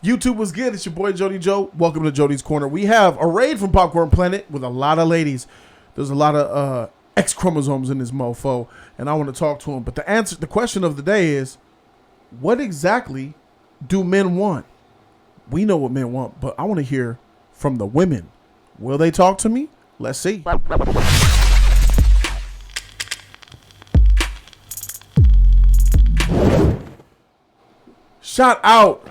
YouTube was good. It's your boy Jody Joe. Welcome to Jody's Corner. We have a raid from Popcorn Planet with a lot of ladies. There's a lot of X chromosomes in this mofo, and I want to talk to them. But the question of the day is, what exactly do men want? We know what men want, but I want to hear from the women. Will they talk to me? Let's see. Shout out.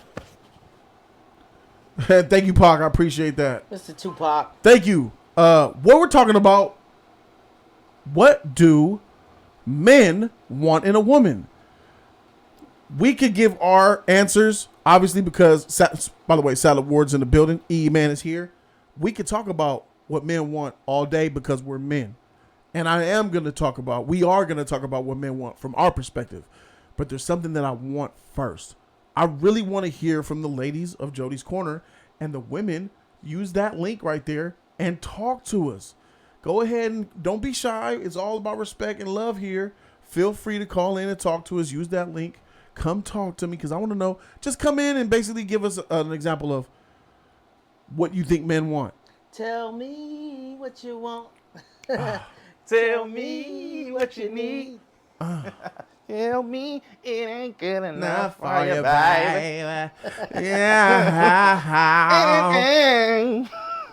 Thank you, Pac. I appreciate that. Mr. Tupac. Thank you. What we're talking about, what do men want in a woman? We could give our answers, obviously, because, by the way, Salad Ward's in the building. E-Man is here. We could talk about what men want all day because we're men. And we are going to talk about what men want from our perspective. But there's something that I want first. I really want to hear from the ladies of Jody's Corner, and the women. Use that link right there and talk to us. Go ahead and don't be shy. It's all about respect and love here. Feel free to call in and talk to us. Use that link. Come talk to me because I want to know. Just come in and basically give us an example of what you think men want. Tell me what you want. Tell me what you need. Tell me it ain't good enough for you, baby. Yeah.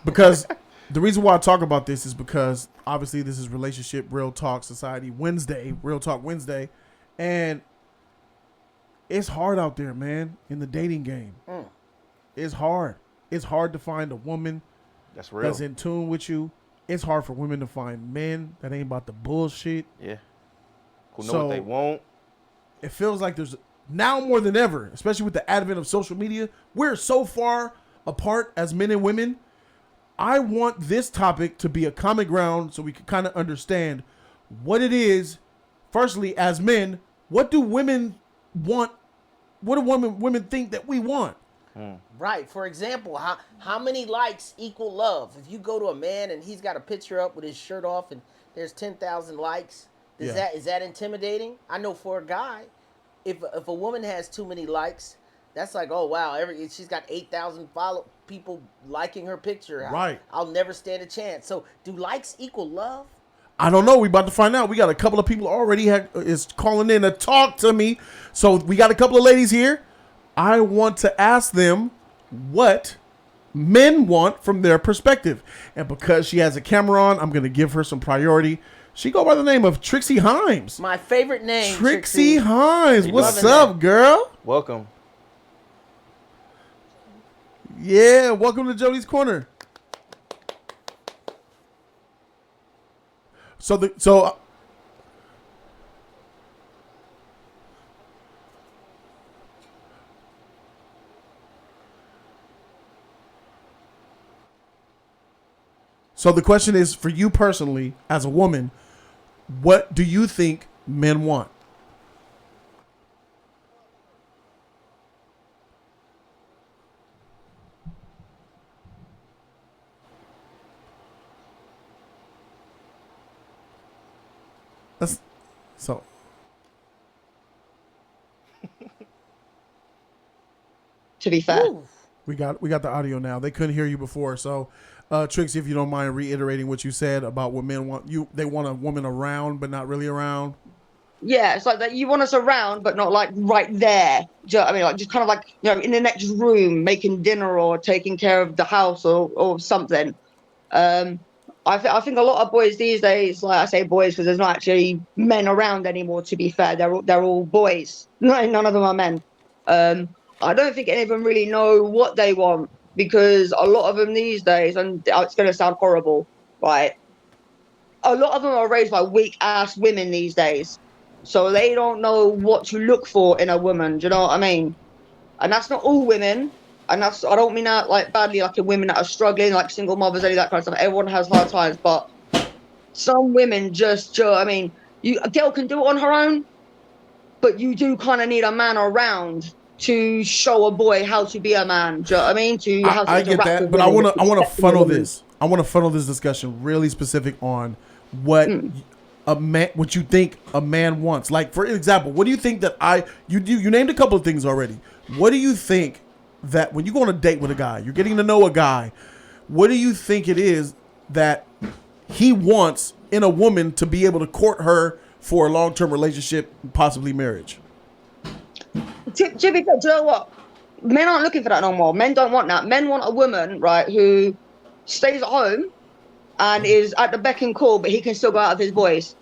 Because the reason why I talk about this is because obviously this is Relationship Real Talk Society Wednesday, Real Talk Wednesday, and it's hard out there, man, in the dating game. It's hard. It's hard to find a woman that's real, that's in tune with you. It's hard for women to find men that ain't about the bullshit. Yeah. Who know what they want. It feels like there's now more than ever, especially with the advent of social media, we're so far apart as men and women. I want this topic to be a common ground so we can kind of understand what it is. Firstly, as men, what do women want? What do women think that we want? Right. For example, how many likes equal love? If you go to a man and he's got a picture up with his shirt off and there's 10,000 likes, is that intimidating? I know for a guy, if a woman has too many likes, that's like, oh wow, she's got 8,000 people liking her picture. Right. I'll never stand a chance. So do likes equal love? I don't know. We about to find out. We got a couple of people already is calling in to talk to me. So we got a couple of ladies here. I want to ask them what men want from their perspective. And because she has a camera on, I'm going to give her some priority. She go by the name of Trixie Himes. My favorite name, Trixie Himes. What's up, that, girl? Welcome. Yeah, welcome to Jody's Corner. So the question is for you personally as a woman, what do you think men want? So to be fair, we got the audio now. They couldn't hear you before. So Trixie, if you don't mind reiterating what you said about what men want, they want a woman around but not really around. Yeah, it's like that. You want us around, but not like right there. Do you know what I mean? Like just kind of like, you know, in the next room, making dinner or taking care of the house or something. I think a lot of boys these days, like I say boys because there's not actually men around anymore. To be fair, they're all boys. None of them are men. I don't think any of them really know what they want because a lot of them these days, and it's going to sound horrible, right? A lot of them are raised by weak ass women these days. So they don't know what to look for in a woman. Do you know what I mean? And that's not all women. And I don't mean that like badly, like in women that are struggling, like single mothers, any that kind of stuff. Everyone has hard times, but some women just, you know what I mean, a girl can do it on her own, but you do kind of need a man around to show a boy how to be a man. Do you know what I mean? I get that, but I want to funnel this. I want to funnel this discussion really specific on what a man, what you think a man wants. Like for example, what do you think that you named a couple of things already. What do you think that when you go on a date with a guy, you're getting to know a guy, what do you think it is that he wants in a woman to be able to court her for a long-term relationship, possibly marriage? To be fair, do you know what? Men aren't looking for that no more. Men don't want that. Men want a woman, right, who stays at home and is at the beck and call, but he can still go out with his boys.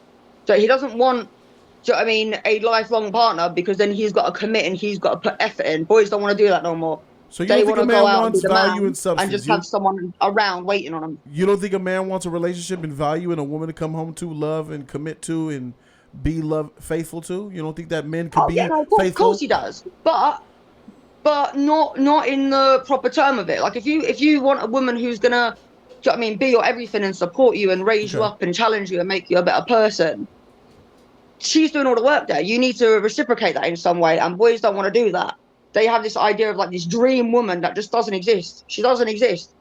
So he doesn't want, do you know what I mean, a lifelong partner, because then he's got to commit and he's got to put effort in. Boys don't want to do that no more. So you They don't think want a to go man out and be wants the value man and substance? and just have someone around waiting on him. You don't think a man wants a relationship and value and a woman to come home to, love and commit to, and be faithful to? You don't think that men could be faithful? Of course he does, but not in the proper term of it. Like if you want a woman who's gonna, do you know what I mean, be your everything and support you and raise you up and challenge you and make you a better person, she's doing all the work there. You need to reciprocate that in some way, and boys don't want to do that. They have this idea of like this dream woman that just doesn't exist. She doesn't exist.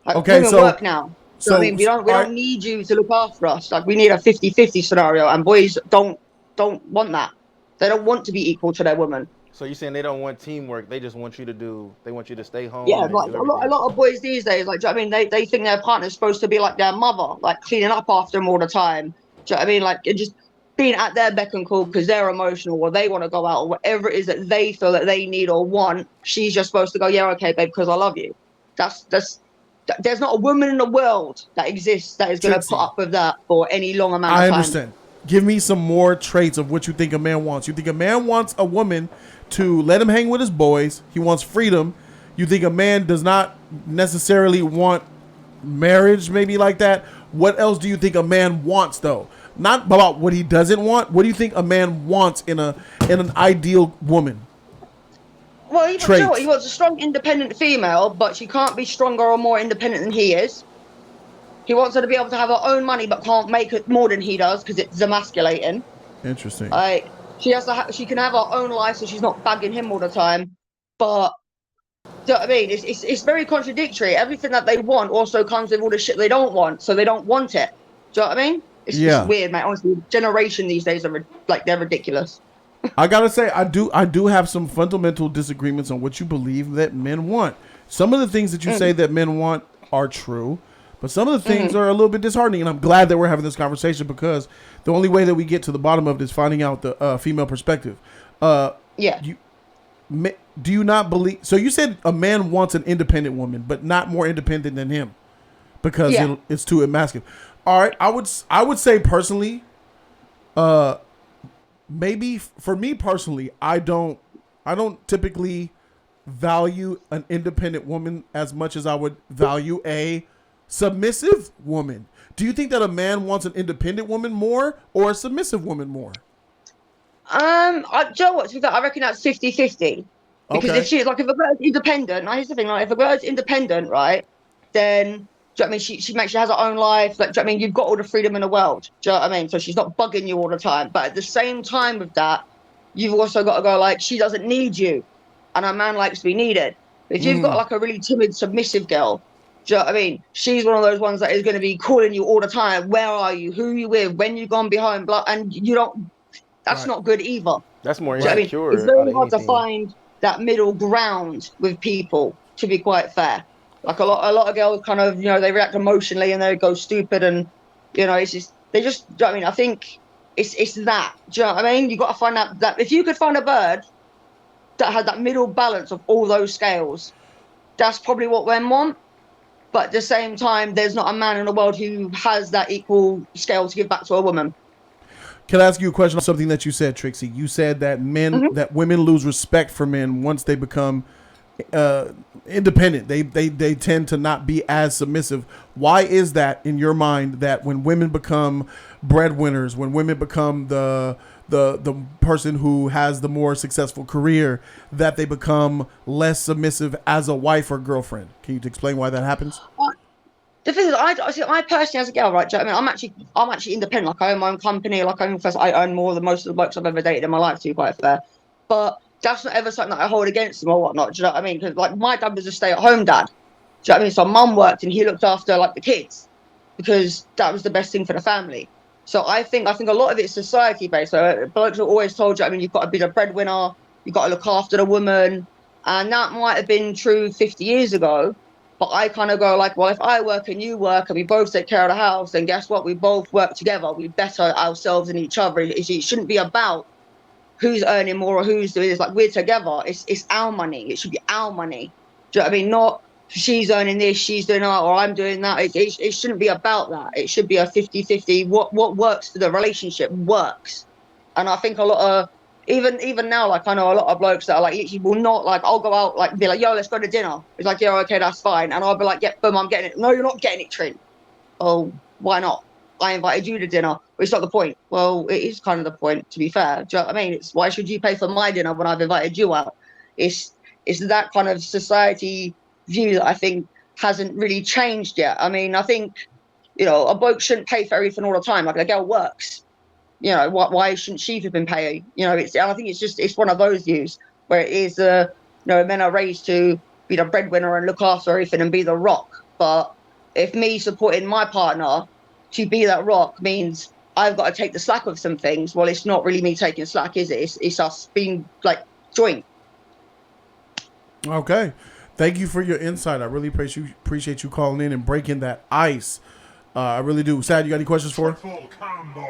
Like, women work now. So I mean, we don't need you to look after us. Like we need a 50-50 scenario, and boys don't want that. They don't want to be equal to their woman. So you're saying they don't want teamwork? They just want you to stay home. Yeah, like a lot of boys these days, like, do you know what I mean, they think their partner's supposed to be like their mother, like cleaning up after them all the time. Do you know what I mean? Like just being at their beck and call because they're emotional or they want to go out or whatever it is that they feel that they need or want. She's just supposed to go, yeah, okay, babe, because I love you. There's not a woman in the world that exists that is going to put up with that for any long amount of time. I understand. Give me some more traits of what you think a man wants. You think a man wants a woman to let him hang with his boys. He wants freedom. You think a man does not necessarily want marriage, maybe like that. What else do you think a man wants, though? Not about what he doesn't want. What do you think a man wants in an ideal woman? Well, you know what? He wants a strong, independent female, but she can't be stronger or more independent than he is. He wants her to be able to have her own money, but can't make it more than he does because it's emasculating. Interesting. Like she has to, she can have her own life, so she's not bagging him all the time. But do you know what I mean? It's very contradictory. Everything that they want also comes with all the shit they don't want, so they don't want it. Do you know what I mean? It's just weird, mate. Honestly, generation these days are like they're ridiculous. I gotta say, I do have some fundamental disagreements on what you believe that men want. Some of the things that you say that men want are true, but some of the things are a little bit disheartening. And I'm glad that we're having this conversation because the only way that we get to the bottom of it is finding out the female perspective. Do you not believe? So you said a man wants an independent woman, but not more independent than him because it's too emasculating. All right, I would say personally, maybe for me personally, I don't typically value an independent woman as much as I would value a submissive woman. Do you think that a man wants an independent woman more or a submissive woman more? Do you know what? I reckon that's 50-50. Because if she's like, if a girl's independent, now here's the thing, like if a girl's independent, right, then do you know what I mean? She makes sure she has her own life. Like, do you know what I mean? You've got all the freedom in the world. Do you know what I mean? So she's not bugging you all the time. But at the same time with that, you've also got to go like, she doesn't need you. And a man likes to be needed. If you've got like a really timid, submissive girl, do you know what I mean? She's one of those ones that is going to be calling you all the time. Where are you? Who are you with? When you gone behind? Blah, and you don't, that's not good either. That's more insecure. insecure. I mean? It's very hard to find that middle ground with people, to be quite fair. Like a lot of girls kind of, you know, they react emotionally and they go stupid and, you know, it's just, they just, do you know what I mean? I think it's that, do you know what I mean? You got to find out that if you could find a bird that had that middle balance of all those scales, that's probably what men want. But at the same time, there's not a man in the world who has that equal scale to give back to a woman. Can I ask you a question on something that you said, Trixie? You said that that women lose respect for men once they become independent. They tend to not be as submissive. Why is that in your mind that when women become breadwinners, when women become the person who has the more successful career, that they become less submissive as a wife or girlfriend? Can you explain why that happens? The thing is, I personally, as a girl, right? Do you know what I mean, I'm actually independent. Like I own my own company. Like I own more than most of the blokes I've ever dated in my life. To be quite fair, but that's not ever something that I hold against them or whatnot. Do you know what I mean? Because like my dad was a stay-at-home dad. Do you know what I mean? So mum worked and he looked after like the kids because that was the best thing for the family. So I think a lot of it's society based. So blokes are always told you, I mean, you've got to be the breadwinner. You've got to look after the woman. And that might have been true 50 years ago. But I kind of go like, well, if I work and you work and we both take care of the house, then guess what? We both work together. We better ourselves and each other. It shouldn't be about who's earning more or who's doing this. Like, we're together. It's our money. It should be our money. Do you know what I mean? Not she's earning this, she's doing that, or I'm doing that. It shouldn't be about that. It should be a 50-50. What works for the relationship works. And I think a lot of even now, like I know a lot of blokes that are like literally will not like, I'll go out like be like, yo, let's go to dinner. It's like, yeah, okay, that's fine. And I'll be like, yeah, boom, I'm getting it. No, you're not getting it, Trent. Oh, why not? I invited you to dinner. Well, it's not the point. Well, it is kind of the point, to be fair. Do you know what I mean? It's why should you pay for my dinner when I've invited you out? It's that kind of society view that I think hasn't really changed yet. I mean, I think, a bloke shouldn't pay for everything all the time. Like, a girl works. Why shouldn't she have been paying? I think it's one of those views where it is, men are raised to be the breadwinner and look after everything and be the rock. But if me supporting my partner to be that rock means I've got to take the slack of some things, well, it's not really me taking slack, is it? It's us being like joint. Okay. Thank you for your insight. I really appreciate you calling in and breaking that ice. I really do. Sad, you got any questions for her?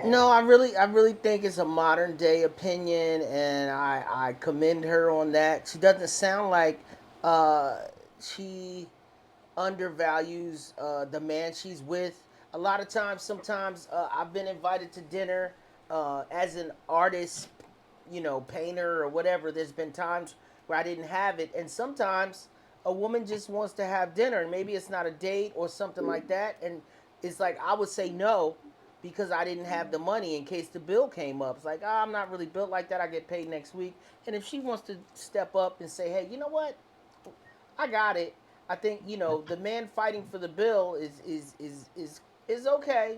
No, I really think it's a modern day opinion, and I commend her on that. She doesn't sound like she undervalues the man she's with. A lot of times, sometimes I've been invited to dinner as an artist, painter or whatever. There's been times where I didn't have it, and sometimes a woman just wants to have dinner, and maybe it's not a date or something like that, and it's like I would say no because I didn't have the money in case the bill came up. It's like, I'm not really built like that. I get paid next week. And if she wants to step up and say, hey, you know what? I got it. I think, the man fighting for the bill is okay.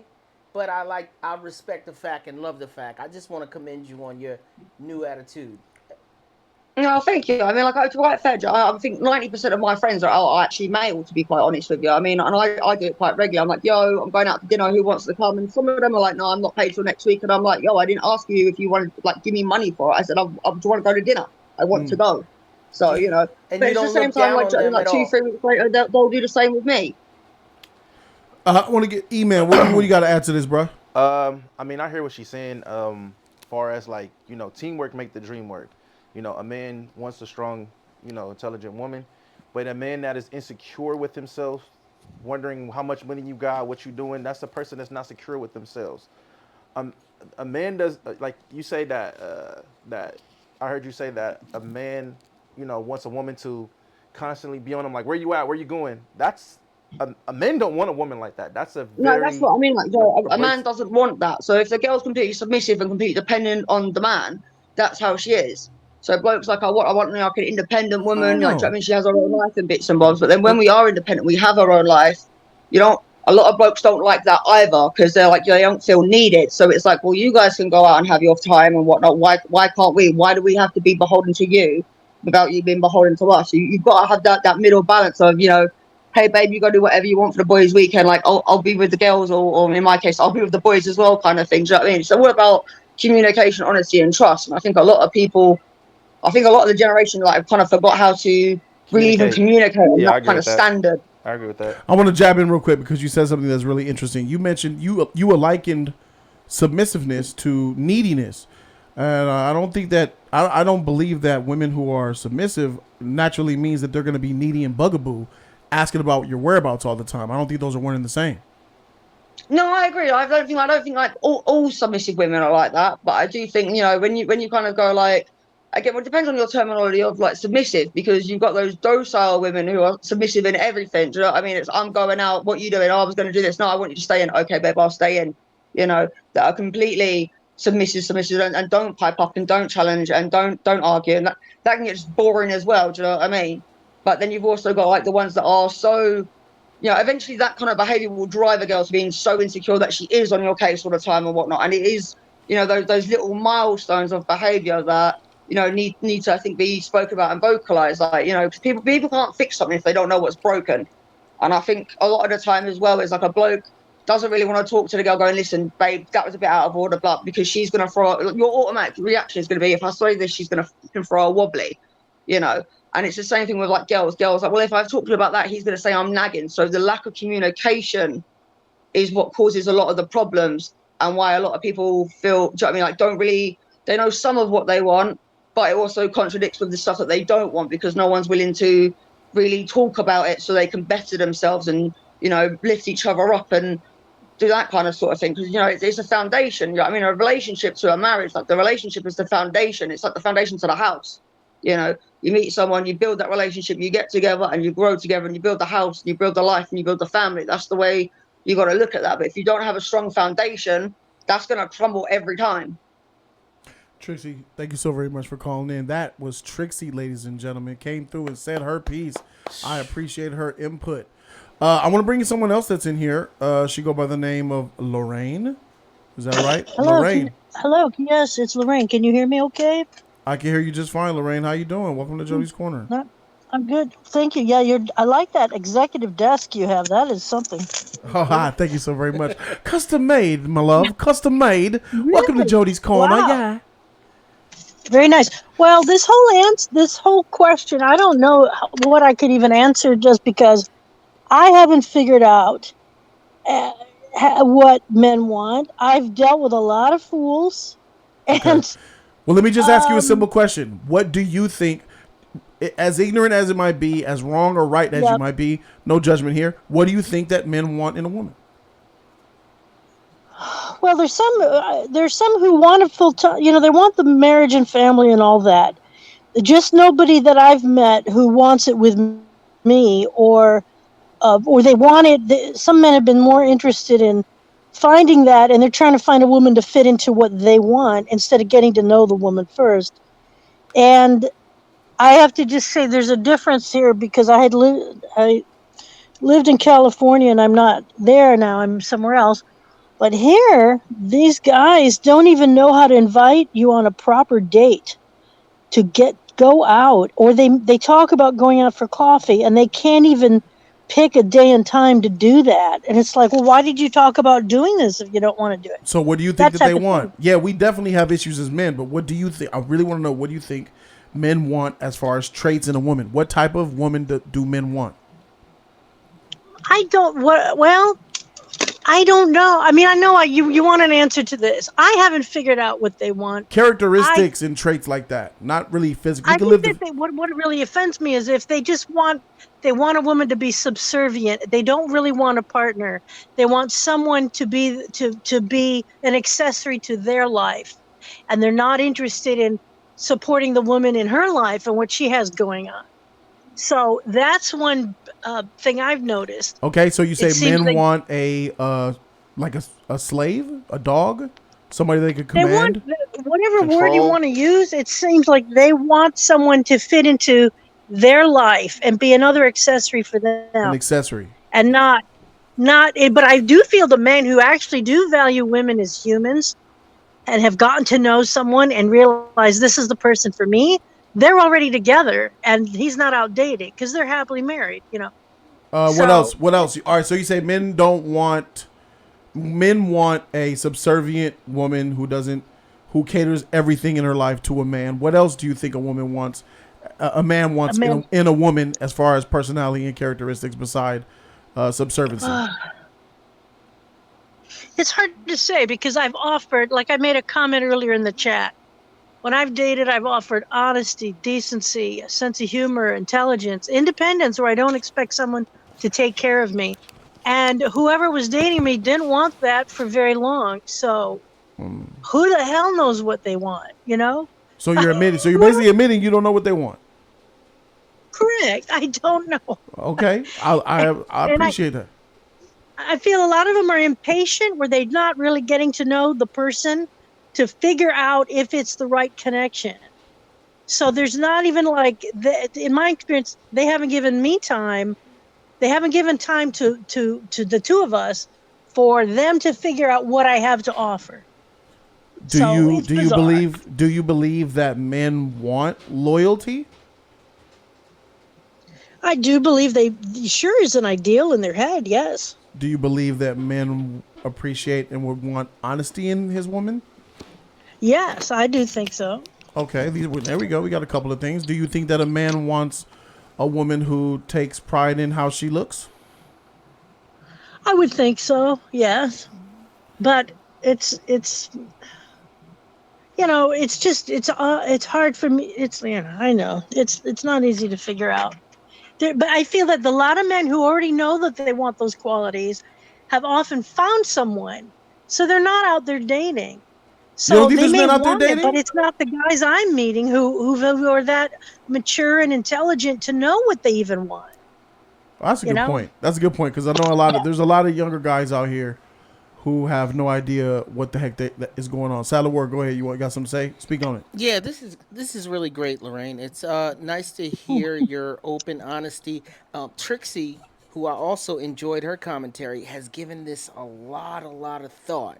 But I respect the fact and love the fact. I just want to commend you on your new attitude. No, thank you. I mean, like, to quite fair, I think 90% of my friends are actually male, to be quite honest with you. I mean, and I do it quite regularly. I'm like, yo, I'm going out to dinner. Who wants to come? And some of them are like, no, I'm not paid till next week. And I'm like, yo, I didn't ask you if you wanted to, like, give me money for it. I said, I just want to go to dinner. I want to go. So, And but it's the same time, like 2-3 weeks later, they'll do the same with me. I want to get E-Man. What do you got to add to this, bro? I mean, I hear what she's saying. Far as like, teamwork make the dream work. A man wants a strong, intelligent woman, but a man that is insecure with himself, wondering how much money you got, what you doing, that's a person that's not secure with themselves. A man does, like you say that I heard you say that a man, wants a woman to constantly be on him, like, where you at, where you going? That's a man don't want a woman like that. That's a very, no, that's what I mean. Like, a man doesn't want that. So if the girl's completely submissive and completely dependent on the man, that's how she is. So blokes like, I want like an independent woman. Like, I mean, she has her own life and bits and bobs. But then when we are independent, we have our own life. A lot of blokes don't like that either because they're like, they don't feel needed. So it's like, well, you guys can go out and have your time and whatnot. Why can't we? Why do we have to be beholden to you without you being beholden to us? You've got to have that middle balance of, hey, babe, you got to do whatever you want for the boys' weekend. Like, I'll be with the girls, or in my case, I'll be with the boys as well, kind of thing. Do you know what I mean? It's all about communication, honesty, and trust. And I think a lot of the generation like kind of forgot how to really even communicate on that kind of standard. I agree with that. I want to jab in real quick because you said something that's really interesting. You mentioned you likened submissiveness to neediness, and I don't think that I don't believe that women who are submissive naturally means that they're going to be needy and bugaboo, asking about your whereabouts all the time. I don't think those are one and the same. No, I agree. I don't think like all submissive women are like that, but I do think when you kind of go like, again, well, it depends on your terminology of like submissive, because you've got those docile women who are submissive in everything. Do you know what I mean? It's, I'm going out, what are you doing? Oh, I was going to do this. No, I want you to stay in. Okay, babe, I'll stay in. That are completely submissive, and don't pipe up and don't challenge and don't argue. And that can get just boring as well. Do you know what I mean? But then you've also got like the ones that are so, eventually that kind of behavior will drive a girl to being so insecure that she is on your case all the time and whatnot. And it is, those little milestones of behavior that, need to, I think, be spoke about and vocalized. Like, because people can't fix something if they don't know what's broken. And I think a lot of the time as well is like a bloke doesn't really want to talk to the girl going, listen, babe, that was a bit out of order, but because she's going to throw, your automatic reaction is going to be, if I say this, she's going to throw a wobbly, And it's the same thing with like girls. Girls like, well, if I've talked to you about that, he's going to say I'm nagging. So the lack of communication is what causes a lot of the problems, and why a lot of people feel, do you know what I mean, like don't really, they know some of what they want, but it also contradicts with the stuff that they don't want, because no one's willing to really talk about it so they can better themselves and, you know, lift each other up and do that kind of sort of thing. Because, you know, it's a foundation. You know, I mean, a relationship to a marriage, like the relationship is the foundation. It's like the foundation to the house. You know, you meet someone, you build that relationship, you get together and you grow together, and you build the house and you build the life and you build the family. That's the way you got to look at that. But if you don't have a strong foundation, that's going to crumble every time. Trixie, thank you so very much for calling in. That was Trixie, ladies and gentlemen. Came through and said her piece. I appreciate her input. I want to bring you someone else that's in here. She go by the name of Lorraine. Is that right? Hello, Lorraine. hello. Yes, it's Lorraine. Can you hear me okay? I can hear you just fine, Lorraine. How you doing? Welcome to Jody's Corner. Not, I'm good. Thank you. Yeah, I like that executive desk you have. That is something. Oh, hi. Thank you so very much. Custom made, my love. Custom made. Really? Welcome to Jody's Corner. Wow. Yeah. Very nice. Well, this whole question, I don't know what I could even answer, just because I haven't figured out what men want. I've dealt with a lot of fools, and Okay. Well, let me just ask you a simple question. What do you think, as ignorant as it might be, as wrong or right as you might be, no judgment here, what do you think that men want in a woman? well, there's some who want a full time. You know, they want the marriage and family and all that. Just nobody that I've met who wants it with me, or they want it. Some men have been more interested in finding that, and they're trying to find a woman to fit into what they want instead of getting to know the woman first. And I have to just say there's a difference here, because I lived in California, and I'm not there now. I'm somewhere else. But here, these guys don't even know how to invite you on a proper date to go out, or they talk about going out for coffee, and they can't even pick a day and time to do that. And it's like, well, why did you talk about doing this if you don't want to do it? So what do you think that they want? Yeah, we definitely have issues as men, but what do you think? I really want to know, what do you think men want as far as traits in a woman? What type of woman do men want? I don't know. I mean, I know you want an answer to this. I haven't figured out what they want. Characteristics and traits like that, not really physical. I think that what really offends me is if they want a woman to be subservient. They don't really want a partner. They want someone to be an accessory to their life, and they're not interested in supporting the woman in her life and what she has going on. So that's one thing I've noticed. Okay, so you say men want a slave, a dog, somebody they could command? They want whatever word you want to use. It seems like they want someone to fit into their life and be another accessory for them. An accessory. And not. But I do feel the men who actually do value women as humans and have gotten to know someone and realize this is the person for me, they're already together, and he's not outdated because they're happily married, you know. What else? All right, so you say men want a subservient woman who caters everything in her life to a man. What else do you think a woman wants? A man wants in a woman as far as personality and characteristics beside subserviency. It's hard to say, because I've offered, like I made a comment earlier in the chat. When I've dated, I've offered honesty, decency, a sense of humor, intelligence, independence, where I don't expect someone to take care of me. And whoever was dating me didn't want that for very long. So who the hell knows what they want, you know? So you're admitting. So you're basically admitting you don't know what they want. Correct. I don't know. Okay. I appreciate that. I feel a lot of them are impatient, where they're not really getting to know the person to figure out if it's the right connection. So there's not even in my experience, they haven't given me time. They haven't given time to the two of us for them to figure out what I have to offer. Do you believe that men want loyalty? I do believe they sure is an ideal in their head, yes. Do you believe that men appreciate and would want honesty in his woman? Yes, I do think so. Okay, there we go. We got a couple of things. Do you think that a man wants a woman who takes pride in how she looks? I would think so. Yes, but it's it's just it's hard for me. It's I know it's not easy to figure out. But I feel that a lot of men who already know that they want those qualities have often found someone, so they're not out there dating. You don't So think they there's may men out there want it, but dating? it's not the guys I'm meeting who are that mature and intelligent to know what they even want. Well, that's a You good know? point. That's a good point because I know there's a lot of younger guys out here who have no idea what the heck that is going on. Saddle Ward, go ahead. Got something to say? Speak on it. Yeah, this is really great, Lorraine. It's nice to hear your open honesty. Trixie, who I also enjoyed her commentary, has given this a lot of thought,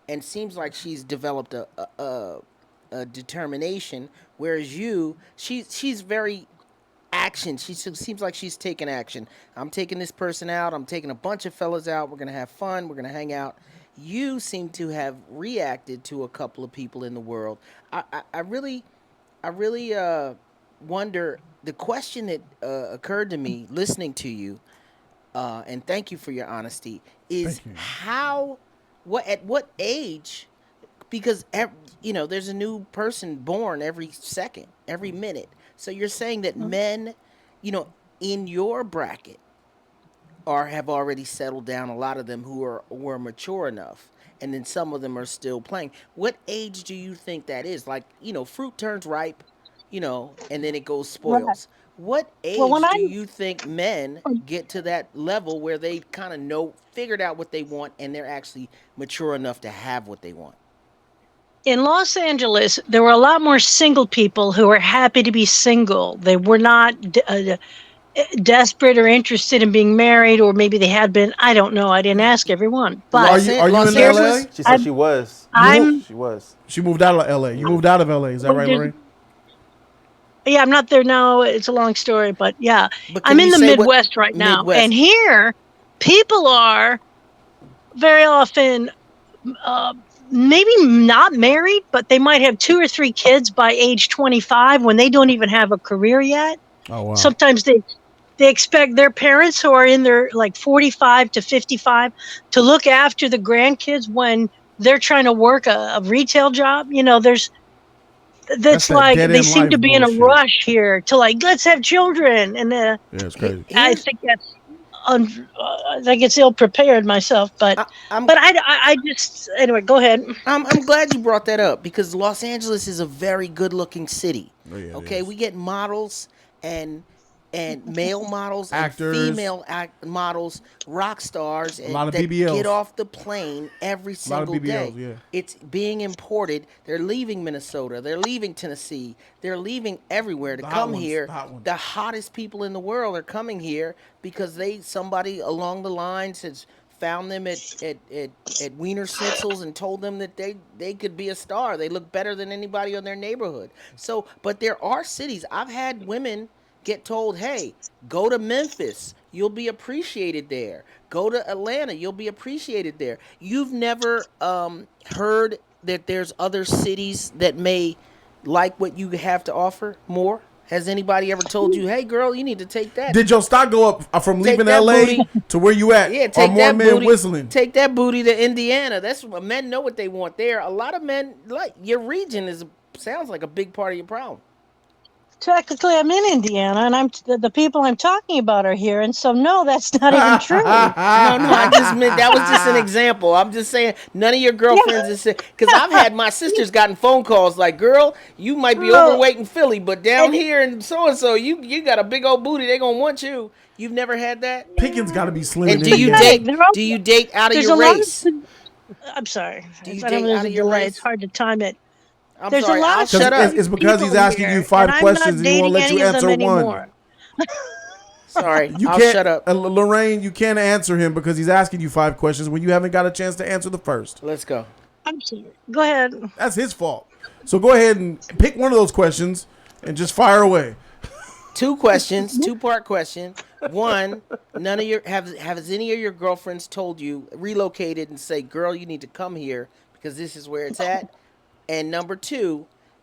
and seems like she's developed a determination. Whereas she's very action. Seems like she's taking action. I'm taking this person out. I'm taking a bunch of fellas out. We're gonna have fun. We're gonna hang out. You seem to have reacted to a couple of people in the world. I really wonder. The question that occurred to me listening to you, and thank you for your honesty, is Thank you. at what age, because there's a new person born every second, every minute. So you're saying that men, you know, in your bracket, have already settled down. A lot of them were mature enough, and then some of them are still playing. What age do you think that is? Like, fruit turns ripe, and then it goes Right. spoils. What Well, when age do I'm you think men get to that level where they kind of figured out what they want, and they're actually mature enough to have what they want? in Los Angeles, there were a lot more single people who were happy to be single. They were not desperate or interested in being married, or maybe they had been. I don't know. I didn't ask everyone, but Are you Los in here's L.A.? Angeles. She said I'm she was. You moved. I'm She was. She moved out of L.A. You moved out of L.A. Is that well, right, Lorraine? yeah, I'm not there now. It's a long story, but yeah, But I'm can you in the say what Midwest right now, and Midwest? here people are very often uh, maybe not married, but they might have 2 or 3 kids by age 25 when they don't even have a career yet. Oh wow. Sometimes they expect their parents who are in their like 45 to 55 to look after the grandkids when they're trying to work a retail job. That's That's that like dead they end seem life to be in a bullshit. rush here to like let's have children, and Yeah, it's He- crazy. I Here's think I think it's ill prepared myself, but I, I'm but I just anyway. Go ahead. I'm glad you brought that up because Los Angeles is a very good looking city. Oh yeah, it Okay, is. we get models and male models and Actors, female models, rock stars, a lot and of that get BBLs, off the plane every a lot of single BBLs. day. Yeah. It's being imported. They're leaving Minnesota. They're leaving Tennessee. They're leaving everywhere to The hot come ones. here. The hot ones. The hottest people in the world are coming here because somebody along the lines has found them at Wiener Schnitzels and told them that they could be a star. They look better than anybody in their neighborhood. So, but there are cities. I've had women get told, hey, go to Memphis. You'll be appreciated there. Go to Atlanta. You'll be appreciated there. You've never heard that there's other cities that may like what you have to offer more? Has anybody ever told you, hey, girl, you need to Did your stock go up from take leaving that L.A. booty? to where you at? Yeah, Are take more that men booty. whistling? Take that booty to Indiana. That's what men know what they want there. A lot of men like your region sounds like a big part of your problem. Technically, I'm in Indiana, and the people I'm talking about are here, and so no, that's not even true. No, I just meant that was just an example. I'm just saying none of your girlfriends is because I've had my sisters gotten phone calls like, "Girl, you might be No, overweight in Philly, but down and here in so and so, you got a big old booty. They gonna want you. You've never had that. Pickens got to be slim in And Indiana. they're do all, you date out of there's your a lot race? of. I'm sorry, Do you I don't know. date There's out a of your delay. It's race? hard to time it. I'm There's a sorry. lot I'll of Because shut slim up. it's because he's people asking you here, and 5 I'm questions not and he won't dating let you any of them answer one. anymore. Sorry. You I'll can't, shut up. Lorraine. You can't answer him because he's asking you 5 questions when you haven't got a chance to answer the first. Let's go. I'm sorry. Go ahead. That's his fault. So go ahead and pick one of those questions and just fire away. Two questions, two-part question. One, none of your has any of your girlfriends told you relocated and say, "Girl, you need to come here because this is where it's at." And number two,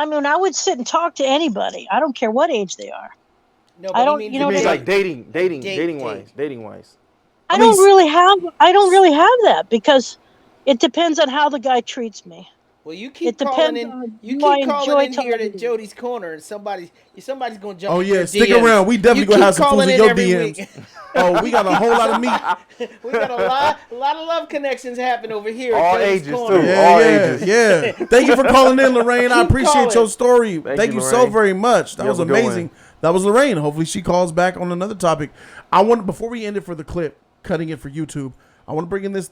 I mean, I would sit and talk to anybody. I don't care what age they are. No, I but he don't, means you He know, means they, like dating Date. wise. I mean, don't really have, that because it depends on how the guy treats me. Well, you It keep calling depends in. on You do I keep calling enjoy in here to talking to you. Jody's corner, and somebody's gonna jump Oh in yeah, your stick DMs. around. We definitely You gonna keep have some fools calling in in your every DMs. week. Oh, we got a whole lot of meat. We got a lot of love connections happen over here. All at Jody's ages, corner. too. Yeah, All yeah, ages. yeah. Thank you for calling in, Lorraine. I Keep appreciate calling. your story. Thank you so Lorraine. very much. That You was have a good amazing. one. That was Lorraine. Hopefully she calls back on another topic. I want before we end it for the clip, cutting it for YouTube. I want to bring in this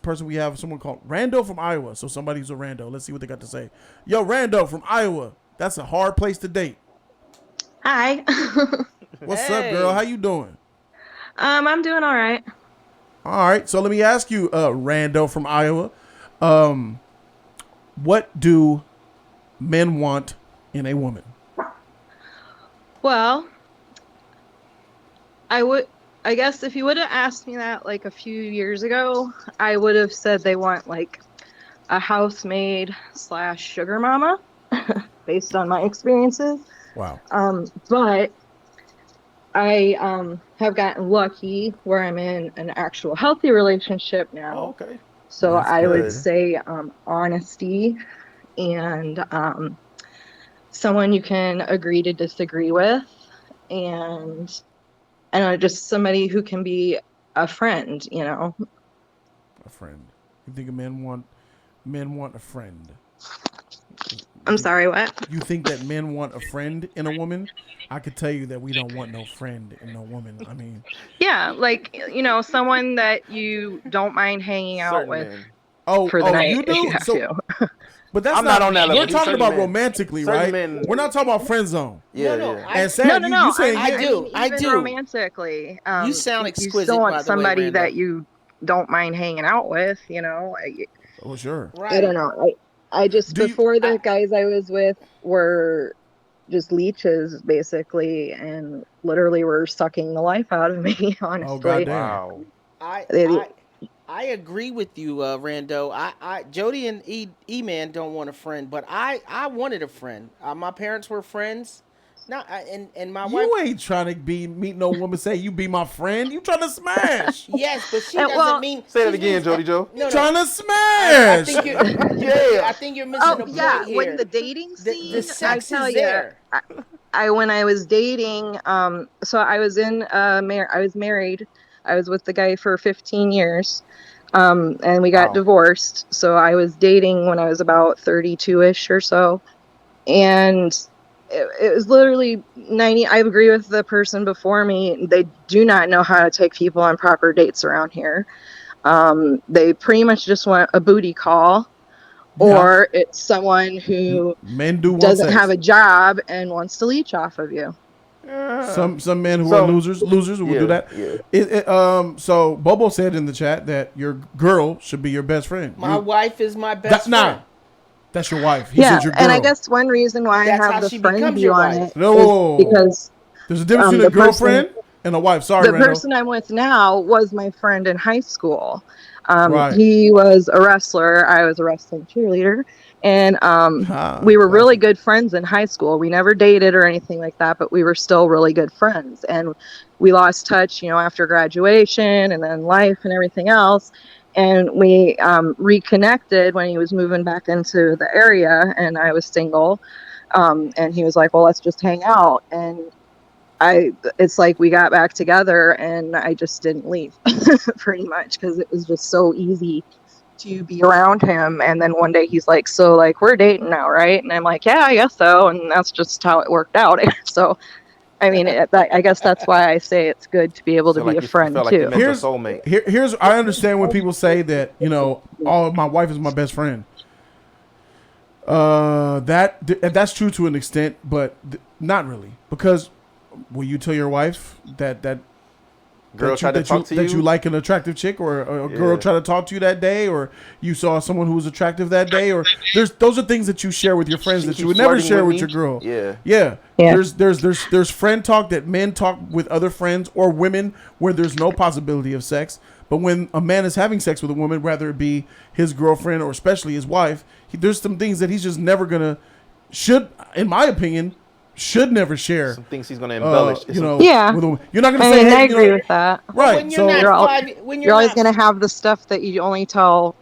person we have, someone called Rando from Iowa. So somebody who's a Rando. Let's see what they got to say. Yo, Rando from Iowa. That's a hard place to date. Hi. What's Hey. up, girl? How you doing? I'm doing all right. All right. So let me ask you, Rando from Iowa, what do men want in a woman? Well, I guess if you would have asked me that like a few years ago, I would have said they want like a housemaid / sugar mama based on my experiences. Wow. But I have gotten lucky where I'm in an actual healthy relationship now. Oh, okay. So That's I would good. say honesty and someone you can agree to disagree with, and I don't know, just somebody who can be a friend, you know. A friend. You think men want a friend? I'm sorry, what? You think that men want a friend in a woman? I could tell you that we don't want no friend in no woman. I mean, Yeah, like, you know, someone that you don't mind hanging out Certain with men. for the night you if you do? have So, to. but that's I'm not on that level. We're These talking certain about men. romantically, Certain right? men- We're not talking about friend zone. Yeah, No, yeah. And Sam, No. you saying I yeah. do. I even do. romantically. You sound You exquisite, still want by the way, somebody Rando. that you don't mind hanging out with, you know. Oh, sure. I Right. don't know. I just Do you? before the guys I was with were just leeches basically, and literally were sucking the life out of me. Oh, Honestly, goddamn. Wow. I They- I I agree with you, Rando. I Jody and E Man don't want a friend, but I wanted a friend. My parents were friends. And my wife. You ain't trying to meet no woman. Say you be my friend. You trying to smash? Yes, but she And, doesn't well, mean. Say that she again, means- Jody Joe. No, Trying to I smash? think you're. I think you're missing oh the point yeah, here. when the dating the scene, sex I tell is you, there. I when I was dating, so I was I was married. I was with the guy for 15 years, and we got Wow. divorced. So I was dating when I was about 32-ish or so, and it was literally 90. I agree with the person before me. They do not know how to take people on proper dates around here. They pretty much just want a booty call, or it's someone who Men do want doesn't sex. have a job and wants to leech off of you. Some men who are losers who will do that. Yeah. So Bobo said in the chat that your girl should be your best friend. My wife is my best friend. That's your wife. He Yeah, said your girl. and I guess one reason why That's I how have the she friend becomes view your on wife. it No. is because There's a difference between a the person- girlfriend and a wife. Sorry, the Rando. person I'm with now was my friend in high school. Right. He was a wrestler. I was a wrestling cheerleader. And we were really classic. good friends in high school. We never dated or anything like that, but we were still really good friends. And we lost touch, you know, after graduation and then life and everything else. And we reconnected when he was moving back into the area and I was single. And he was like, well, let's just hang out. And it's like we got back together and I just didn't leave pretty much because it was just so easy to be around him. And then one day he's like, so like we're dating now, right? And I'm like, yeah, I guess so. And that's just how it worked out. So I mean, I guess that's why I say it's good to be able to So be like a you friend felt like you too. met your soulmate. Here's I understand when people say that, you know, oh, my wife is my best friend. That's true to an extent, but not really, because will you tell your wife that Girl tried to talk to you? that you like an attractive chick, or a girl Yeah. try to talk to you that day, or you saw someone who was attractive that day, or those are things that you share with your friends She that you keeps would never flirting share with with me? your girl. Yeah. Yeah. There's friend talk that men talk with other friends or women where there's no possibility of sex. But when a man is having sex with a woman, whether it be his girlfriend or especially his wife, there's some things that he's just never gonna should, in my opinion, should never share. Some things he's gonna embellish. You know, Yeah. with a, you're not gonna I say, mean, I hey, you agree know, with that. But right? when you're So not You're all- five, when You're always not, going to have the stuff that you only tell,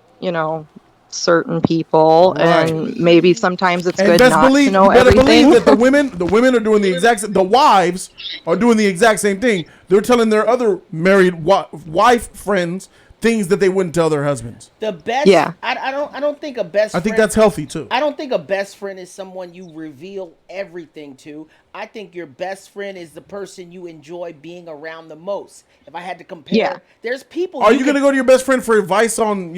certain people, Right. and maybe sometimes it's and good best not to believe, know you better everything. believe that the women are doing the the wives are doing the exact same thing. They're telling their other married wife friends things that they wouldn't tell their husbands. the best. Yeah. I don't think a best. I think friend, that's healthy too. I don't think a best friend is someone you reveal everything to. I think your best friend is the person you enjoy being around the most. If I had to compare, Yeah. there's people. Are you going to can- go to your best friend for advice on,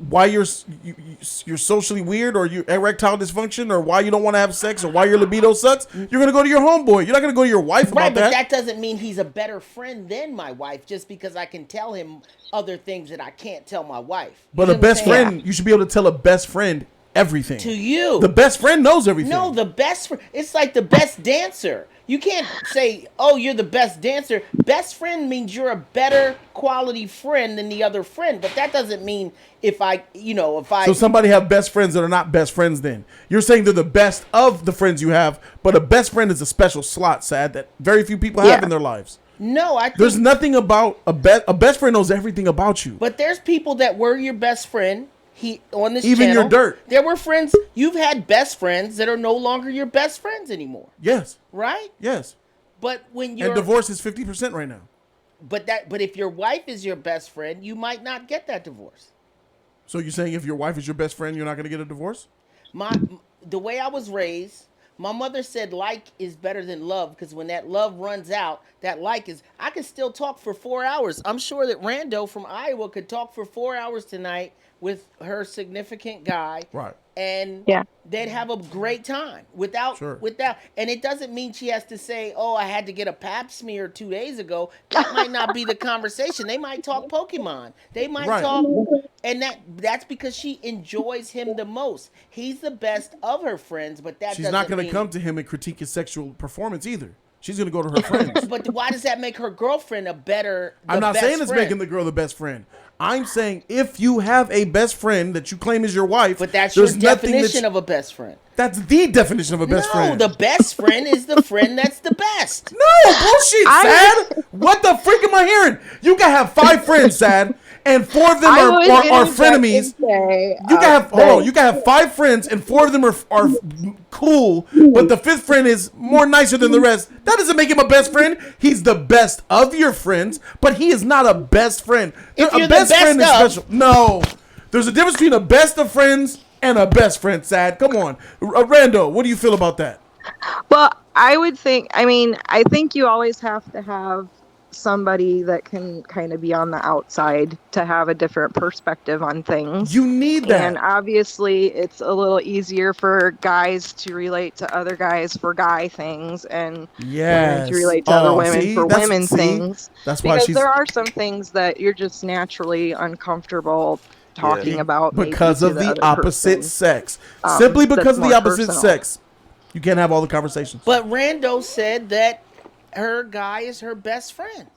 why you're socially weird, or you erectile dysfunction, or why you don't want to have sex, or why your libido sucks? You're going to go to your homeboy. You're not going to go to your wife Right, about but that. that doesn't mean he's a better friend than my wife just because I can tell him other things that I can't tell my wife. But You a know what I'm best saying? friend, you should be able to tell a best friend everything. To you. The best friend knows everything. No, the best friend. It's like the best dancer. You can't say, "Oh, you're the best dancer." Best friend means you're a better quality friend than the other friend, but that doesn't mean if I. So somebody have best friends that are not best friends then. You're saying they're the best of the friends you have, but a best friend is a special slot, sad, that very few people have Yeah. in their lives. No, I think, There's nothing about a best friend knows everything about you. but there's people that were your best friend. On this Even channel, your dirt. There were friends. You've had best friends that are no longer your best friends anymore, Yes. right? Yes. But when you're And divorce is 50% right now. but if your wife is your best friend, you might not get that divorce. So you're saying if your wife is your best friend, you're not going to get a divorce? The way I was raised, my mother said like is better than love because when that love runs out, that like is I could still talk for 4 hours. I'm sure that Rando from Iowa could talk for 4 hours tonight with her significant guy. Right. And Yeah. they'd have a great time without Sure. and it doesn't mean she has to say, "Oh, I had to get a pap smear 2 days ago." That might not be the conversation. They might talk Pokemon. They might Right. talk and that's because she enjoys him the most. He's the best of her friends, but that She's doesn't not going to mean- come to him and critique his sexual performance either. She's going to go to her friends. But why does that make her girlfriend I'm not saying it's friend? making the girl the best friend. I'm saying if you have a best friend that you claim is your wife, But that's your there's nothing definition of a best friend. That's the definition of a best no, friend. the best friend is the friend that's the best. No, bullshit, Sad. What the freak am I hearing? You can have 5 friends, Sad, and 4 of them are frenemies. You can have You can have 5 friends and 4 of them are cool, but the 5th friend is more nicer than the rest. That doesn't make him a best friend. He's the best of your friends, but he is not a best friend. If A you're the best friend is of- special. No, there's a difference between a best of friends and a best friend. Sad. Come on, Rando. What do you feel about that? Well, I think you always have to have somebody that can kind of be on the outside to have a different perspective on things. You need that. And obviously, it's a little easier for guys to relate to other guys for guy things, and women to relate to other women for women things. That's why Because there are some things that you're just naturally uncomfortable talking about maybe because to of the other opposite person. sex. Simply That's because of the more opposite personal. sex, you can't have all the conversations. But Rando said that her guy is her best friend.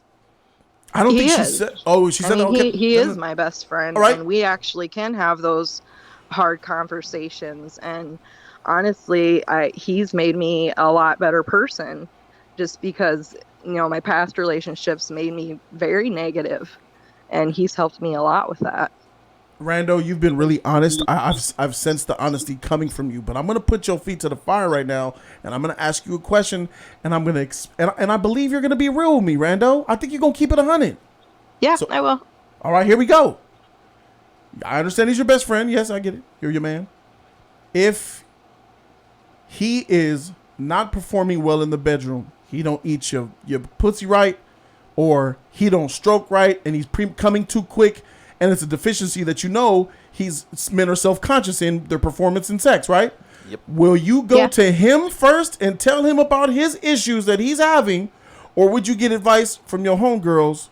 I don't He think she is. said. Oh, she said that. Okay. He is my best friend, All right. and we actually can have those hard conversations. And honestly, he's made me a lot better person, just because my past relationships made me very negative, and he's helped me a lot with that. Rando, you've been really honest. I've sensed the honesty coming from you, but I'm gonna put your feet to the fire right now, and I'm gonna ask you a question, and I'm gonna and I believe you're gonna be real with me, Rando. I think you're gonna keep it 100. Yeah, So- I will. All right, here we go. I understand he's your best friend. Yes, I get it. You're your man. If he is not performing well in the bedroom, he don't eat your pussy right, or he don't stroke right, and he's coming too quick, and it's a deficiency that men are self-conscious in their performance in sex, right? Yep. Will you go Yeah. to him first and tell him about his issues that he's having, or would you get advice from your homegirls,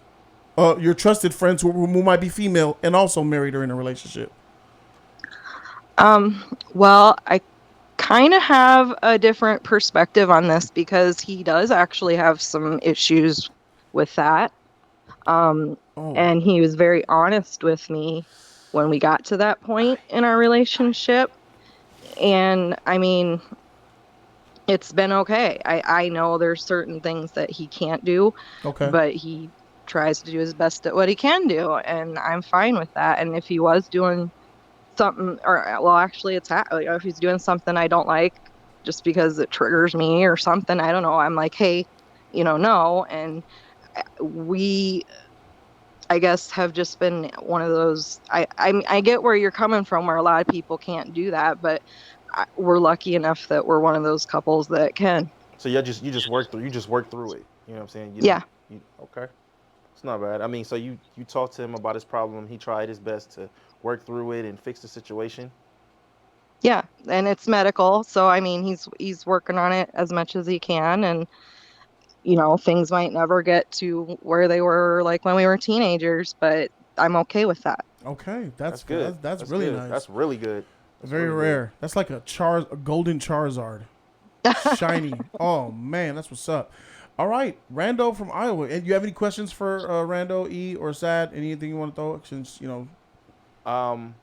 your trusted friends who might be female and also married or in a relationship? Well, I kind of have a different perspective on this because he does actually have some issues with that. And he was very honest with me when we got to that point in our relationship. And it's been okay. I know there's certain things that he can't do, Okay. but he tries to do his best at what he can do, and I'm fine with that. And if he was doing something, or well, actually, if he's doing something I don't like, just because it triggers me or something, I don't know. I'm like, hey, no. And we, I guess, have just been one of those. I get where you're coming from, where a lot of people can't do that, but we're lucky enough that we're one of those couples that can. So you just work through it. You know what I'm saying? You Yeah. don't. Okay. It's not bad. I mean, so you talked to him about his problem. He tried his best to work through it and fix the situation. Yeah, and it's medical, so I mean, he's working on it as much as he can, and things might never get to where they were like when we were teenagers, but I'm okay with that. Okay. That's good. That's That's really good. nice. That's really good. That's Very really good. rare. That's like a golden Charizard. Shiny. Oh man, that's what's up. All right, Rando from Iowa. And you have any questions for Rando, E, or Sad? Anything you want to throw? Since Um,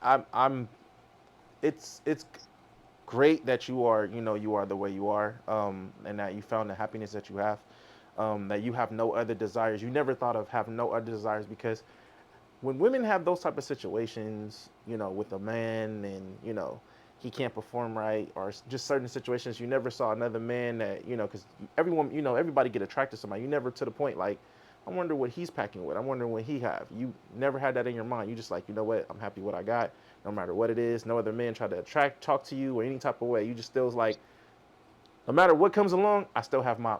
I'm. It's great that you are the way you are, and that you found the happiness that you have, that you have no other desires. You never thought of having no other desires, because when women have those type of situations, with a man, and he can't perform right, or just certain situations, you never saw another man that, because everyone, everybody get attracted to somebody. You never to the point like, I wonder what he's packing with. I wonder what he have. You never had that in your mind. You just like, you know what? I'm happy what I got, no matter what it is. No other man try to talk to you or any type of way. You just still like, no matter what comes along, I still have my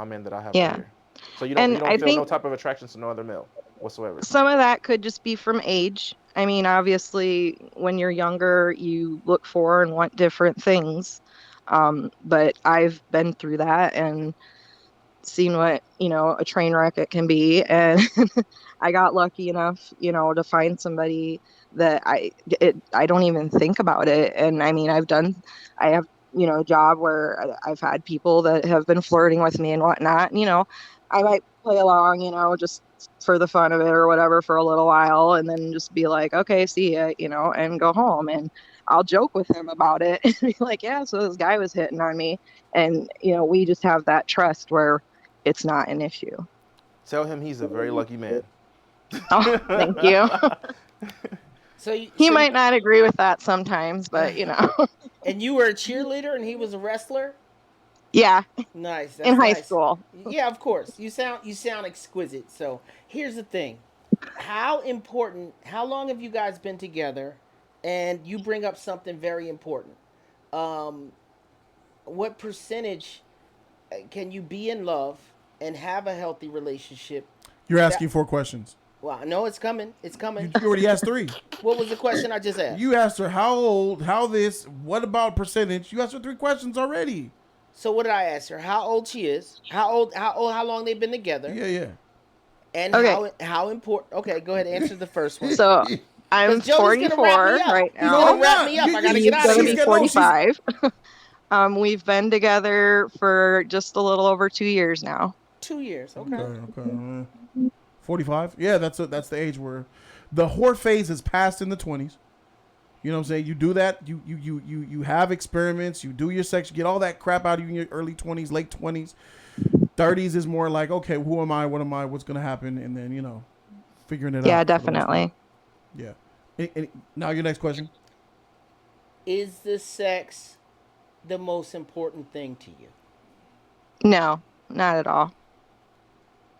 man that I have right Yeah. here. So you And don't I feel no think type of attraction to no other male whatsoever. some of that could just be from age. I mean, obviously, when you're younger, you look for and want different things. But I've been through that and seen what, a train wreck it can be. And I got lucky enough, to find somebody that I don't even think about it. And I mean, I have, a job where I've had people that have been flirting with me and whatnot. I might play along, just for the fun of it or whatever for a little while, and then just be like, okay, see ya, and go home. And I'll joke with him about it and be like, yeah, so this guy was hitting on me. And, we just have that trust where it's not an issue. Tell him he's a very lucky man. Oh, thank you. So you, He so you, might not agree with that sometimes, but and you were a cheerleader and he was a wrestler. yeah, Nice, in that's high nice. school. Yeah, of course. You sound exquisite. So here's the thing: how important? How long have you guys been together? And you bring up something very important. Um, what percentage can you be in love and have a healthy relationship you're without? asking 4 questions. Well, I know it's coming. It's You, coming. you already asked 3. What was the question I just asked? You asked her how old, how this, what about percentage? You asked her 3 questions already. So what did I ask her? How old she is? How old? How old? How long they've been together? Yeah, yeah. And Okay, how important? Okay, go ahead. Answer the first one. so I'm Because Jody's gonna wrap me 44 up. right He's No, now. gonna I'm wrap not. me up. I gotta He's get out of gonna She's be here. got no. She's 45. We've been together for just a little over 2 years now. 2 years. okay. Okay. Okay. 45. Yeah, that's the age where the whore phase is passed in the 20s. You know what I'm saying? You do that. You have experiments. You do your sex. You get all that crap out of you in your early 20s, late 20s. 30s is more like, okay, who am I? What am I? What's gonna happen? And then figuring it Yeah, out. For the most part. definitely. Yeah. Now your next question. Is the sex the most important thing to you? No, not at all.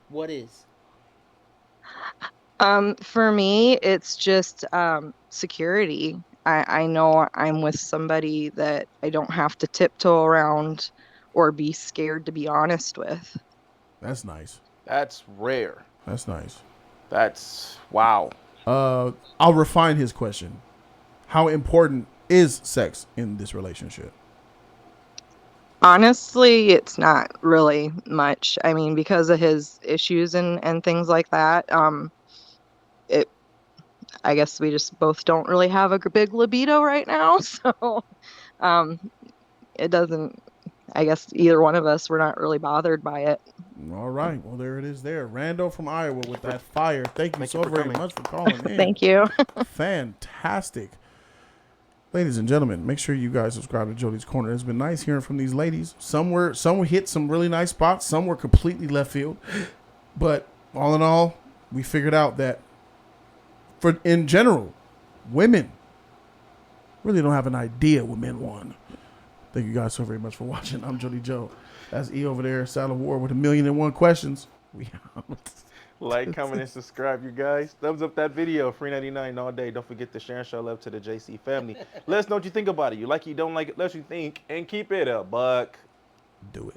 What is? For me, it's just security. I know I'm with somebody that I don't have to tiptoe around or be scared to be honest with. That's nice. That's rare. That's nice. That's wow. I'll refine his question. How important is sex in this relationship? Honestly, it's not really much. I mean, because of his issues and things like that, it I guess we just both don't really have a big libido right now. So, um, it doesn't, I guess either one of us, we're not really bothered by it. All right. Well, there it is there. Rando from Iowa with that fire. Thank you Thank you so for very coming. much for calling in. Thank you. Fantastic. ladies and gentlemen, make sure you guys subscribe to Jody's Corner. It's been nice hearing from these ladies. Some hit some really nice spots. Some were completely left field. But all in all, we figured out that in general, women really don't have an idea what men want. Thank you guys so very much for watching. I'm Jody Joe. That's E over there, Saddle War with 1,000,001 questions. We out. Like, comment, and subscribe, you guys. Thumbs up that video. Free 99 all day. Don't forget to share and show love to the JC family. Let us know what you think about it. You like it, you don't like it. Let us know what you think. And keep it a buck. Do it.